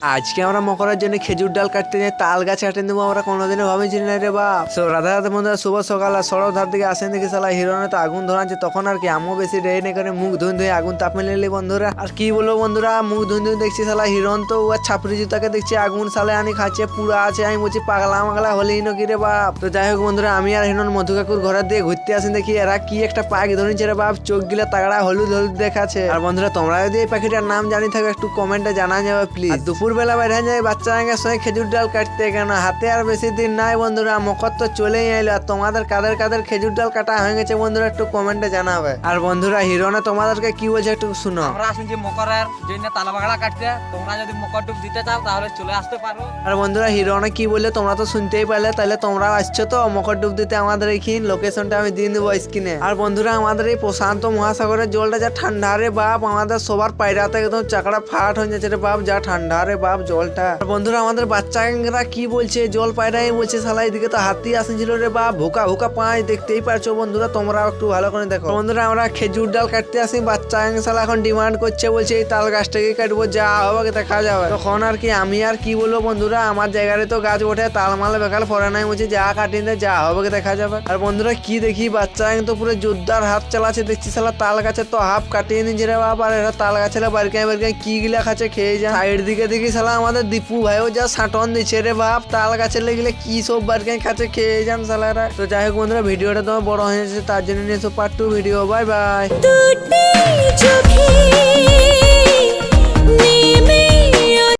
আজকে আমরা মকরের জন্য খেজুর ডাল কাটতে যাই, তাল গাছ কাটতে দেবো। আমরা কোনোদিনও ভাবিছি না রে বাপ। রাধা রাধা বন্ধুরা, শুভ সকাল। আর সড়ক ধার দিকে আসেন দেখি শালা হিরোনে তো আগুন ধরাচ্ছে। তখন আর কি আমিও বেশি দেরি নেই করে মুখ ধুয়ে আগুন তাপ মেলে নিলি বন্ধুরা। আর কি বলবো বন্ধুরা, মুখ ধুয়ে দেখছি শালা হিরণ তো আর ছাপড়ি জুতাকে দেখছি আগুন সালে আনি খাচ্ছে, পুরা আছে। আমি বলছি পাগলা মাগলা হলেই নাকি রে বাপ। তো যাই হোক বন্ধুরা, আমি আর হিরণ মধু কাকুর ঘরের দিয়ে ঘুরতে আসেন দেখি এরা কি একটা পাখি ধরেছে রে বাপ, চোখ গিলা তাগড়া হলুদ হলুদ দেখাচ্ছে। আর বন্ধুরা, তোমরা যদি এই পাখিটার নাম জানি থাকো একটু কমেন্টে জানা যাবে প্লিজ। দুপুর বেলা বাইরে যায় বাচ্চাদের সঙ্গে খেজুর ডাল কাটতে, কেন হাতে আর বেশি দিন নাই বন্ধুরা, মকর তো চলেই এলো। আর তোমাদের কাদের কাদের খেজুর ডাল কাটা হয়ে গেছে বন্ধুরা একটু কমেন্টে জানাবে। আর বন্ধুরা, হিরোনে তোমাদেরকে কি বলছে একটু শুনো। আমরা আসছি মকরের জন্য তালা বাগড়া কাটতে, তোমরা যদি মকর ডুব দিতে চাও তাহলে চলে আসতে পারো। আর বন্ধুরা, হিরোনে কি বললে তোমরা তো শুনতেই পারলে, তাহলে তোমরাও আসছো তো মকর ডুব দিতে আমাদের এইখানে। লোকেশনটা আমি দিয়ে দেবো স্ক্রিনে। আর বন্ধুরা, আমাদের এই প্রশান্ত মহাসাগরের জলটা যা ঠান্ডা রে বাপ, আমাদের সবার পায়রাতে একদম চাকড়া ফাট হয়ে যাচ্ছে রে বাপ, যা ঠান্ডা রে বাপ জলটা। আর বন্ধুরা, আমাদের বাচ্চারা কি বলছে, জল পায়রাই বলছে শালা এদিকে তো হাতি আসেছিল রে বাপ, ভুকা ভুকা পাঁচ দেখতেই পারছো বন্ধুরা, তোমরা একটু ভালো করে দেখো। বন্ধুরা, আমরা খেজুর ডাল কাটতে আসি, বাচ্চা শালা এখন ডিমান্ড করছে, বলছে এই তাল গাছটাকে কাটবো, যা হবে দেখা যাবে। তখন আর কি আমি আর কি বলবো বন্ধুরা, আমার জায়গায় তো গাছ ওঠে, তাল মালে বেকার পরে নাই, বলছে যা কাটিয়ে দে, যা হবে দেখা যাবে। আর বন্ধুরা, কি দেখি বাচ্চা তো পুরো জোরদার হাত চালাচ্ছে, দেখছি শালা তাল গাছের তো হাফ কাটিয়ে নিচ্ছে রে বাপ। আর এরা তাল গাছের বারকায় বারকায় কি গিলা খাচ্ছে খেয়ে যায়। সাইড দিকে দেখি শালা আমাদের দীপু ভাইও যা সাটন দিচ্ছে রে বাপ, তাল গাছের লেগেলে কি সব বারকায় খাচ্ছে খেয়ে যান শালারা। তো যাই হোক বন্ধুরা, ভিডিওটা তোমার বড় হয়ে যাচ্ছে, তার জন্য নিয়ে এসো পার্ট 2 ভিডিও। Bye bye.